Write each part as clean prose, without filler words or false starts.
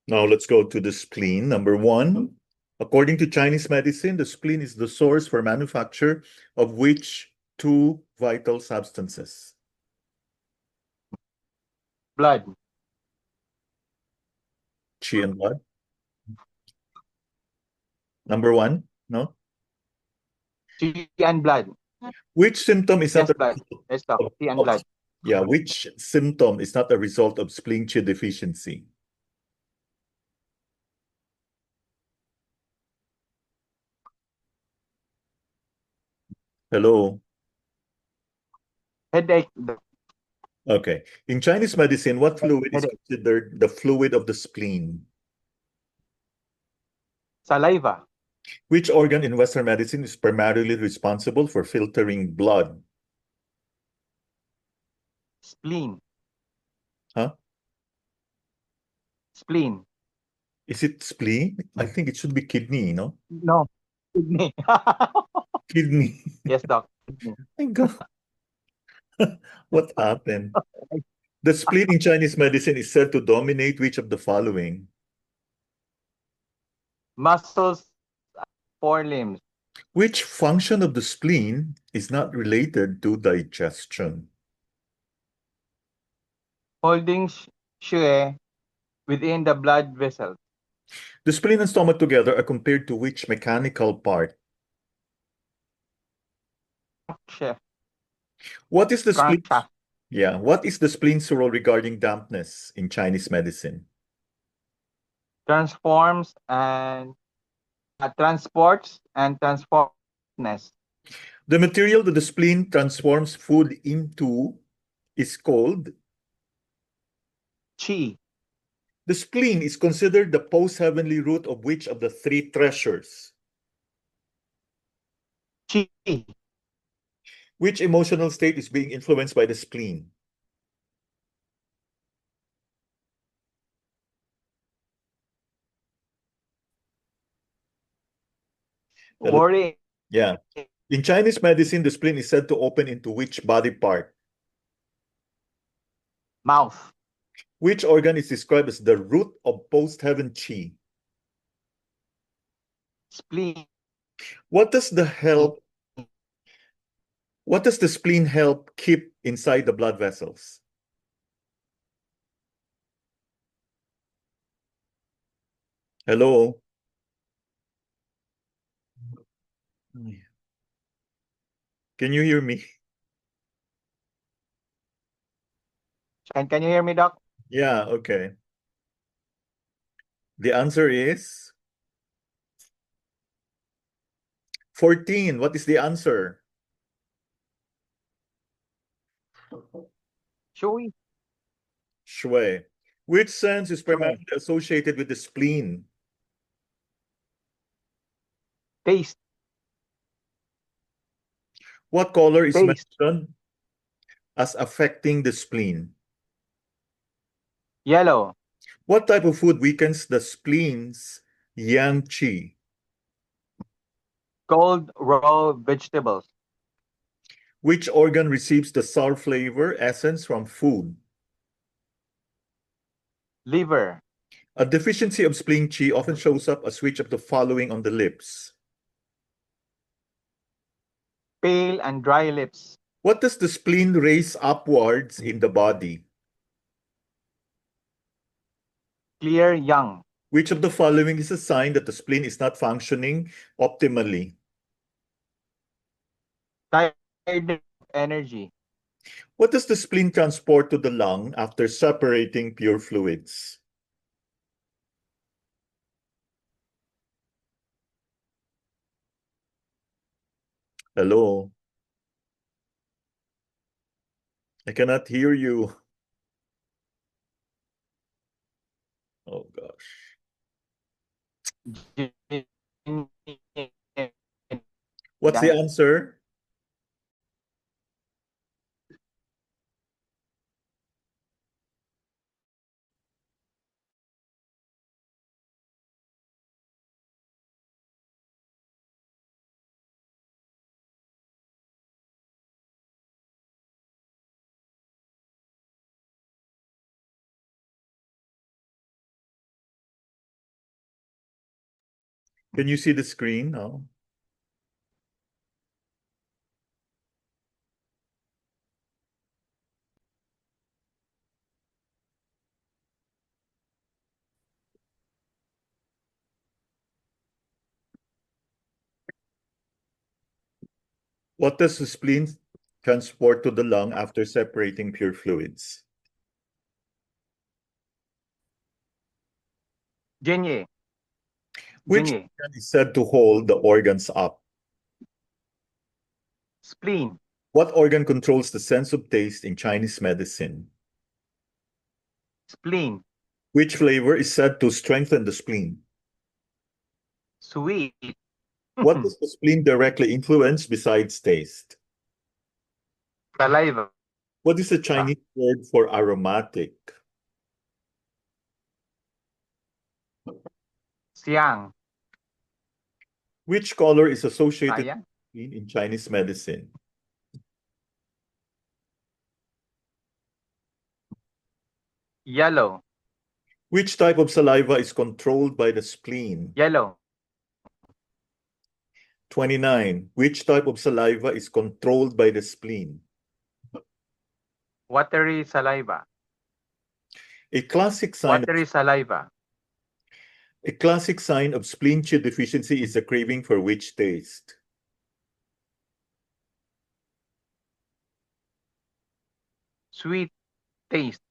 Now let's go to the spleen. Number one, according to Chinese medicine, the spleen is the source for manufacture of which two vital substances? Blood. Qi and blood. Number one, no? Tea and blood. Which symptom is not Yes, a blood. Yes, doc. Tea and of- blood. yeah, which symptom is not a result of spleen Qi deficiency? Hello. Headache. Okay. In Chinese medicine, what fluid is Headache. considered the fluid of the spleen? Saliva. Which organ in Western medicine is primarily responsible for filtering blood? Spleen. Huh? Spleen. Is it spleen? I think it should be kidney, no? No. Kidney. Kidney. Yes, doc. Kidney. My God. What happened? The spleen in Chinese medicine is said to dominate which of the following? Muscles. Four limbs. Which function of the spleen is not related to digestion? Holding shui within the blood vessels. The spleen and stomach together are compared to which mechanical part? Chef. What is the spleen? Crankshaft. Yeah, what is the spleen's role regarding dampness in Chinese medicine? Transforms and transports and transformness. The material that the spleen transforms food into is called. Qi. The spleen is considered the post-heavenly root of which of the three treasures? Qi. Which emotional state is being influenced by the spleen? Hello? Worry. Yeah. In Chinese medicine, the spleen is said to open into which body part? Mouth. Which organ is described as the root of post-heaven qi? Spleen. What does the spleen help keep inside the blood vessels? Hello? Can you hear me? And can you hear me, doc? Yeah, okay. The answer is 14. What is the answer? Shui. Shui. Which sense is primarily associated with the spleen? Taste. What color is Taste. mentioned as affecting the spleen? Yellow. What type of food weakens the spleen's yang qi? Cold raw vegetables. Which organ receives the sour flavor essence from food? Liver. A deficiency of spleen qi often shows up as which of the following on the lips? Pale and dry lips. What does the spleen raise upwards in the body? Clear young. Which of the following is a sign that the spleen is not functioning optimally? Tired of energy. What does the spleen transport to the lung after separating pure fluids? Hello? I cannot hear you. Oh gosh. What's the answer? Can you see the screen now? What does the spleen transport to the lung after separating pure fluids? Genye. Which Genye. organ is said to hold the organs up? Spleen. What organ controls the sense of taste in Chinese medicine? Spleen. Which flavor is said to strengthen the spleen? Sweet. What does the spleen directly influence besides taste? Saliva. What is the Chinese word for aromatic? Siang. Which color is associated Sayang. with spleen in Chinese medicine? Yellow. Which type of saliva is controlled by the spleen? Yellow. 29. Which type of saliva is controlled by the spleen? Watery saliva. A classic sign Watery saliva. of spleen chi deficiency is a craving for which taste? Sweet taste.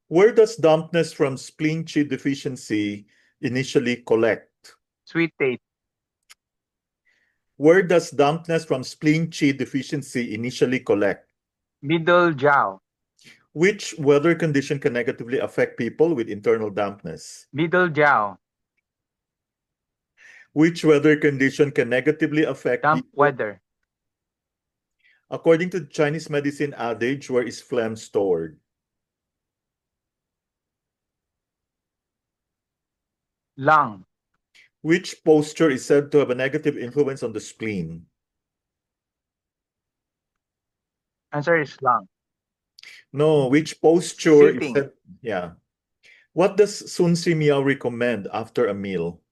Where does dampness from spleen chi deficiency initially collect? Sweet taste. Where does dampness from spleen chi deficiency initially collect? Middle jaw. Which weather condition can negatively affect people with internal dampness? Middle jaw. Which weather condition can negatively affect Damp people? weather. According to the Chinese medicine adage, where is phlegm stored? Lung. Which posture is said to have a negative influence on the spleen? Answer is lung. No, which posture is Sitting. said? Yeah. What does Sun Si Miao recommend after a meal?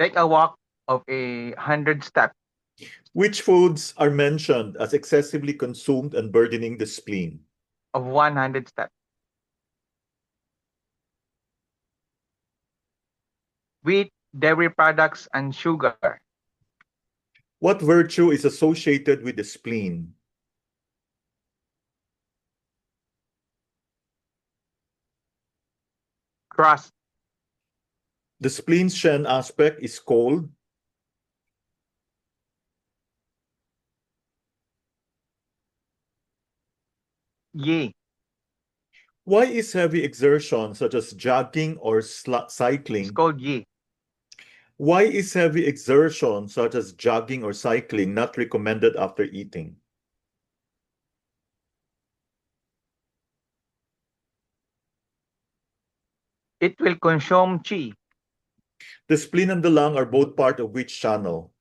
Take a walk of 100 steps. Which foods are mentioned as excessively consumed and burdening the spleen? Of 100 steps. Wheat, dairy products, and sugar. What virtue is associated with the spleen? Crust. The spleen's Shen aspect is cold. Yi. Why is heavy exertion such as jogging or It's cycling? called yi. Why is heavy exertion such as jogging or cycling not recommended after eating? It will consume qi. The spleen and the lung are both part of which channel?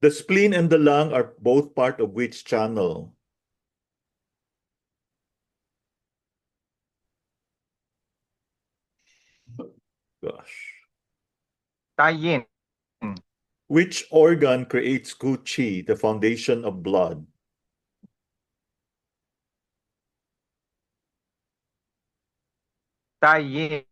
The spleen and the lung are both part of which channel? Gosh. Tai yin. Which organ creates gu qi, the foundation of blood? Tai yin.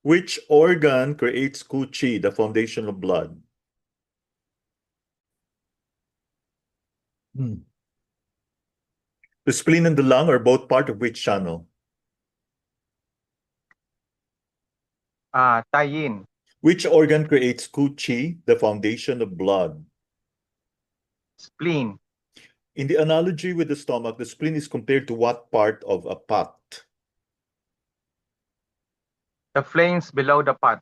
Which organ creates gu qi, the foundation of blood? The spleen and the lung are both part of which channel? Tai yin. Which organ creates gu qi, the foundation of blood? Spleen. In the analogy with the stomach, the spleen is compared to what part of a pot? The flames below the pot.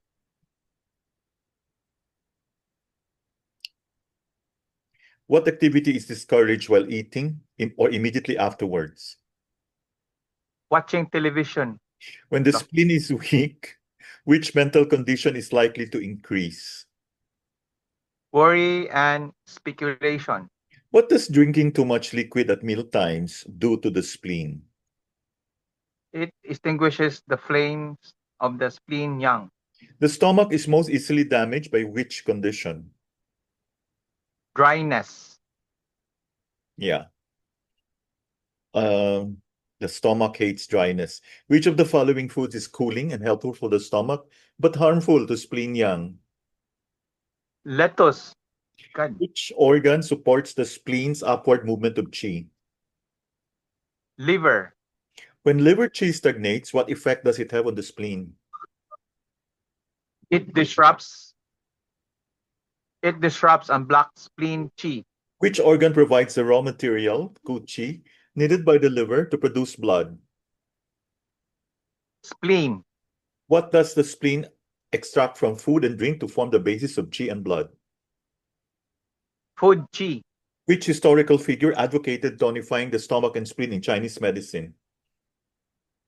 What activity is discouraged while eating or immediately afterwards? Watching television. When the No. spleen is weak, which mental condition is likely to increase? Worry and speculation. What does drinking too much liquid at meal times do to the spleen? It extinguishes the flames of the spleen yang. The stomach is most easily damaged by which condition? Dryness. Yeah. The stomach hates dryness. Which of the following foods is cooling and helpful for the stomach, but harmful to spleen yang? Lettuce. God. Which organ supports the spleen's upward movement of qi? Liver. When liver qi stagnates, what effect does it have on the spleen? It disrupts and blocks spleen qi. Which organ provides the raw material, good qi, needed by the liver to produce blood? Spleen. What does the spleen extract from food and drink to form the basis of qi and blood? Food qi. Which historical figure advocated tonifying the stomach and spleen in Chinese medicine?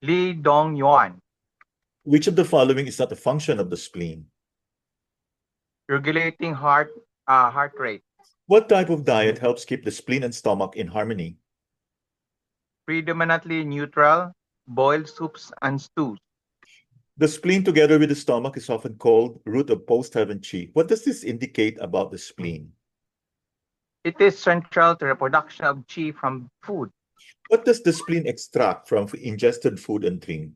Li Dong Yuan. Which of the following is not a function of the spleen? Regulating heart rate. What type of diet helps keep the spleen and stomach in harmony? Predominantly neutral, boiled soups and stews. The spleen together with the stomach is often called root of post-heaven qi. What does this indicate about the spleen? It is central to reproduction of qi from food. What does the spleen extract from ingested food and drink?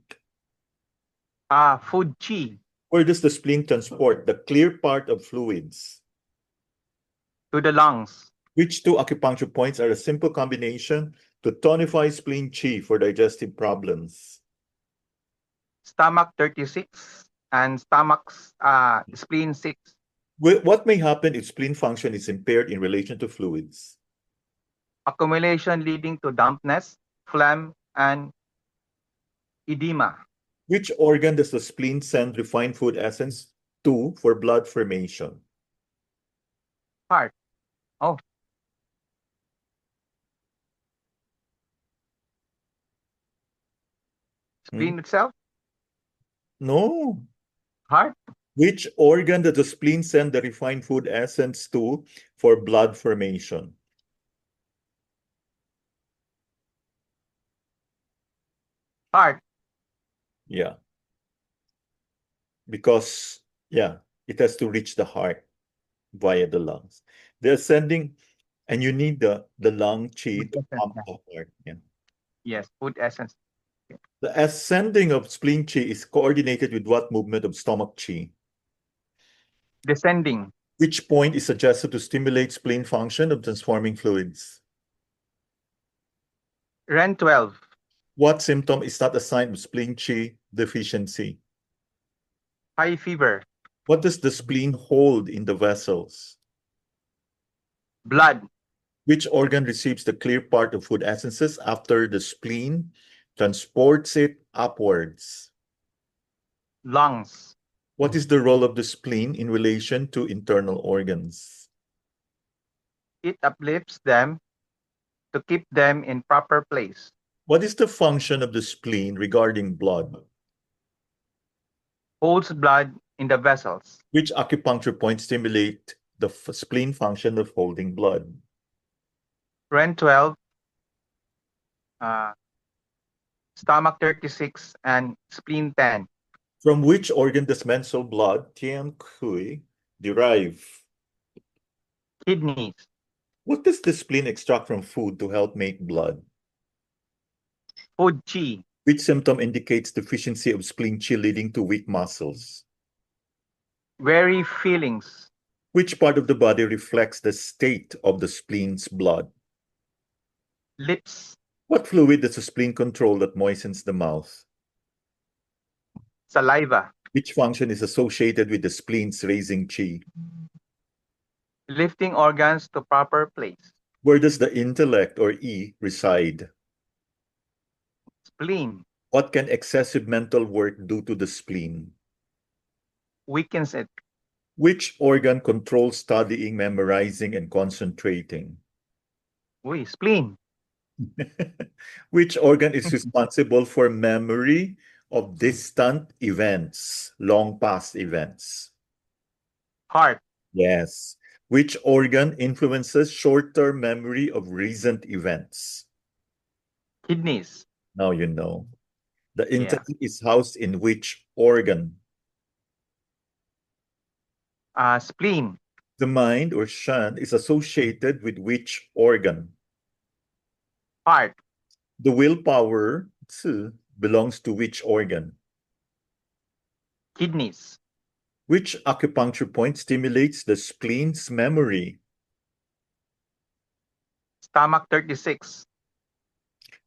Food qi. Where does the spleen transport the clear part of fluids? To the lungs. Which two acupuncture points are a simple combination to tonify spleen qi for digestive problems? Stomach 36 and spleen 6. What may happen if spleen function is impaired in relation to fluids? Accumulation leading to dampness, phlegm, and edema. Which organ does the spleen send refined food essence to for blood formation? Heart. Oh. Spleen itself? No. Heart? Which organ does the spleen send the refined food essence to for blood formation? Heart. Yeah. Because, yeah, it has to reach the heart via the lungs. The ascending, and you need the lung qi to pump the heart. Yeah. Yes, food essence. The ascending of spleen qi is coordinated with what movement of stomach qi? Descending. Which point is suggested to stimulate spleen function of transforming fluids? REN 12. What symptom is not a sign of spleen qi deficiency? High fever. What does the spleen hold in the vessels? Blood. Which organ receives the clear part of food essences after the spleen transports it upwards? Lungs. What is the role of the spleen in relation to internal organs? It uplifts them to keep them in proper place. What is the function of the spleen regarding blood? Holds blood in the vessels. Which acupuncture points stimulate the spleen function of holding blood? REN 12, stomach 36, and spleen 10. From which organ does menstrual blood, tian kui, derive? Kidneys. What does the spleen extract from food to help make blood? Food qi. Which symptom indicates deficiency of spleen qi leading to weak muscles? Weary feelings. Which part of the body reflects the state of the spleen's blood? Lips. What fluid does the spleen control that moistens the mouth? Saliva. Which function is associated with the spleen's raising qi? Lifting organs to proper place. Where does the intellect or E reside? Spleen. What can excessive mental work do to the spleen? Weakens it. Which organ controls studying, memorizing, and concentrating? Spleen. Which organ is responsible for memory of distant events, long past events? Heart. Yes. Which organ influences short-term memory of recent events? Kidneys. Now you know. The Yeah. intellect is housed in which organ? Spleen. The mind or shan is associated with which organ? Heart. The willpower tsu, belongs to which organ? Kidneys. Which acupuncture point stimulates the spleen's memory? Stomach 36.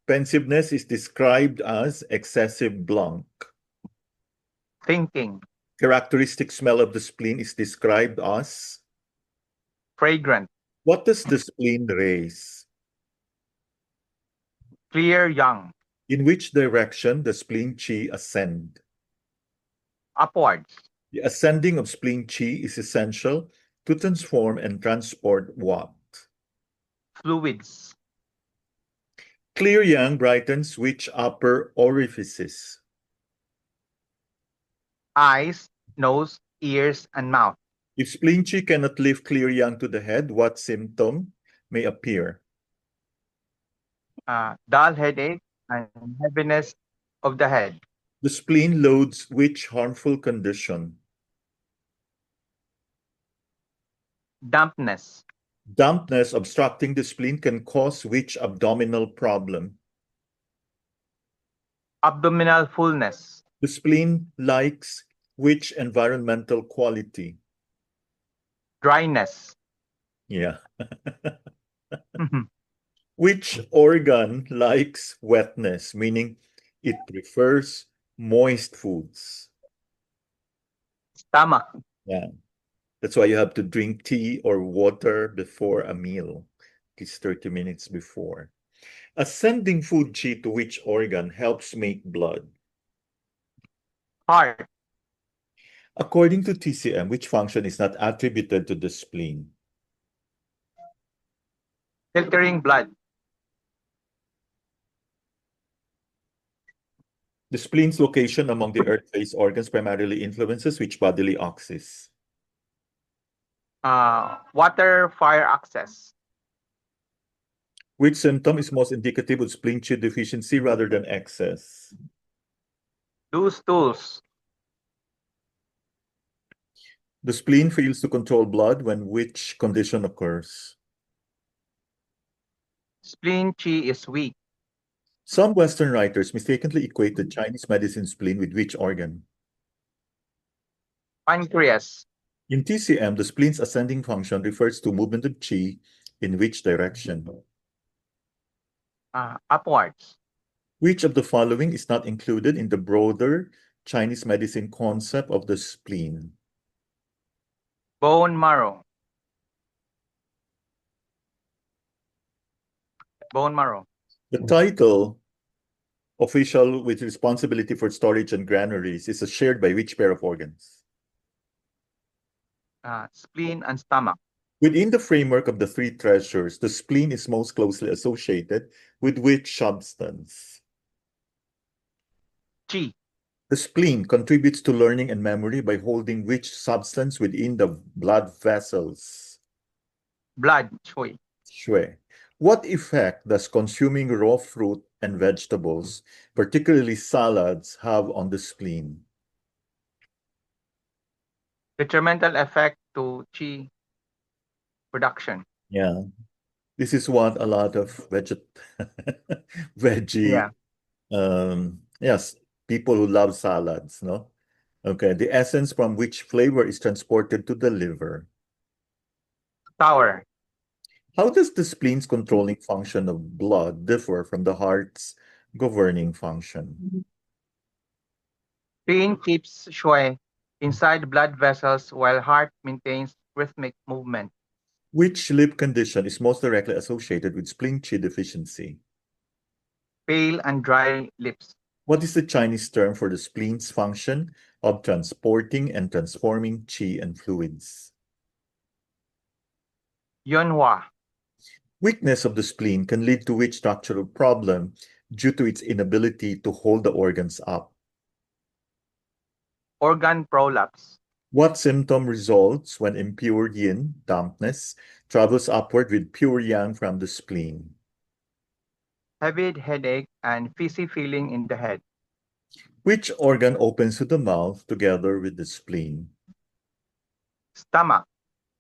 Pensiveness is described as excessive blank. Thinking. Characteristic smell of the spleen is described as? Fragrant. What does the spleen raise? Clear young. In which direction does spleen chi ascend? Upwards. The ascending of spleen chi is essential to transform and transport what? Fluids. Clear yang brightens which upper orifices? Eyes, nose, ears, and mouth. If spleen chi cannot lift clear yang to the head, what symptom may appear? Dull headache and heaviness of the head. The spleen loads which harmful condition? Dampness. Dampness obstructing the spleen can cause which abdominal problem? Abdominal fullness. The spleen likes which environmental quality? Dryness. Yeah. Which organ likes wetness, meaning it prefers moist foods? Stomach. Yeah. That's why you have to drink tea or water before a meal, at least 30 minutes before. Ascending food chi to which organ helps make blood? Heart. According to TCM, which function is not attributed to the spleen? Filtering blood. The spleen's location among the earth-based organs primarily influences which bodily axis? Water, fire access. Which symptom is most indicative of spleen chi deficiency rather than excess? Loose stools. The spleen fails to control blood when which condition occurs? Spleen chi is weak. Some Western writers mistakenly equate the Chinese medicine spleen with which organ? Pancreas. In TCM, the spleen's ascending function refers to movement of qi in which direction? Upwards. Which of the following is not included in the broader Chinese medicine concept of the spleen? Bone marrow. Bone marrow. The title, official with responsibility for storage and granaries, is shared by which pair of organs? Spleen and stomach. Within the framework of the three treasures, the spleen is most closely associated with which substance? Chi. The spleen contributes to learning and memory by holding which substance within the blood vessels? Blood. Shui. Shui. What effect does consuming raw fruit and vegetables, particularly salads, have on the spleen? Detrimental effect to chi production. Yeah. This is what a lot of veggie, yes, people who love salads, no? Okay, the essence from which flavor is transported to the liver? Sour. How does the spleen's controlling function of blood differ from the heart's governing function? Spleen keeps shui inside blood vessels while heart maintains rhythmic movement. Which lip condition is most directly associated with spleen qi deficiency? Pale and dry lips. What is the Chinese term for the spleen's function of transporting and transforming qi and fluids? Yunhua. Weakness of the spleen can lead to which structural problem due to its inability to hold the organs up? Organ prolapse. What symptom results when impure yin, dampness, travels upward with pure yang from the spleen? Heavy headache and fizzy feeling in the head. Which organ opens to the mouth together with the spleen? Stomach.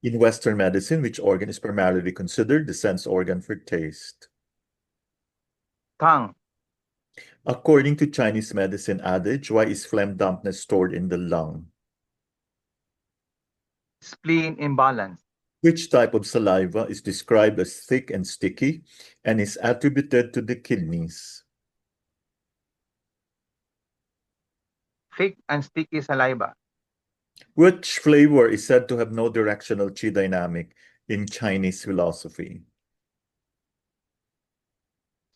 In Western medicine, which organ is primarily considered the sense organ for taste? Tongue. According to Chinese medicine adage, why is phlegm dampness stored in the lung? Spleen imbalance. Which type of saliva is described as thick and sticky and is attributed to the kidneys? Thick and sticky saliva. Which flavor is said to have no directional qi dynamic in Chinese philosophy?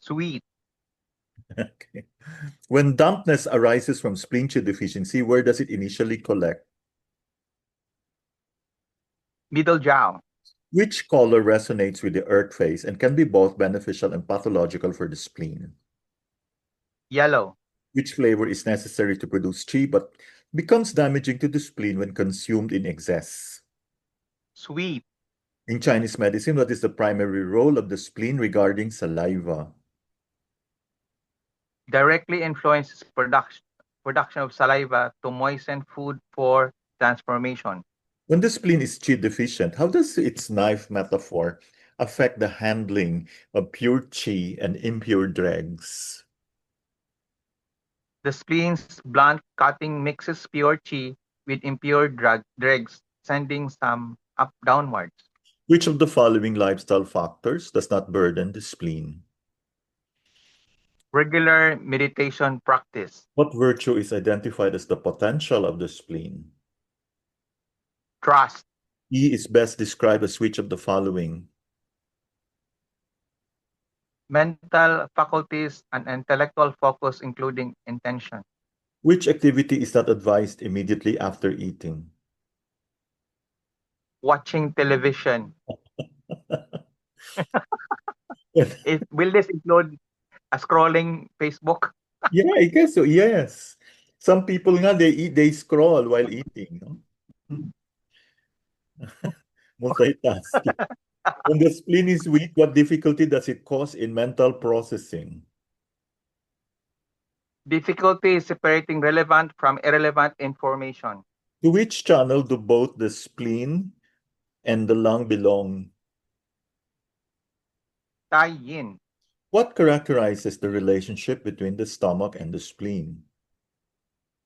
Sweet. Okay. When dampness arises from spleen qi deficiency, where does it initially collect? Middle jaw. Which color resonates with the earth phase and can be both beneficial and pathological for the spleen? Yellow. Which flavor is necessary to produce qi but becomes damaging to the spleen when consumed in excess? Sweet. In Chinese medicine, what is the primary role of the spleen regarding saliva? Directly influences production of saliva to moisten food for transformation. When the spleen is qi deficient, how does its knife metaphor affect the handling of pure qi and impure dregs? The spleen's blunt cutting mixes pure qi with impure dregs, sending some up downwards. Which of the following lifestyle factors does not burden the spleen? Regular meditation practice. What virtue is identified as the potential of the spleen? Trust. E is best described as which of the following? Mental faculties and intellectual focus, including intention. Which activity is not advised immediately after eating? Watching television. Will this include scrolling Facebook? Yeah, I guess so. Yes. Some people nga, they scroll while eating. No? Multitasking. When the spleen is weak, what difficulty does it cause in mental processing? Difficulty separating relevant from irrelevant information. To which channel do both the spleen and the lung belong? Tai yin. What characterizes the relationship between the stomach and the spleen?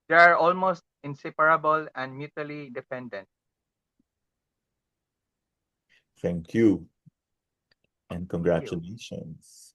They are almost inseparable and mutually dependent. Thank you and Thank you. congratulations.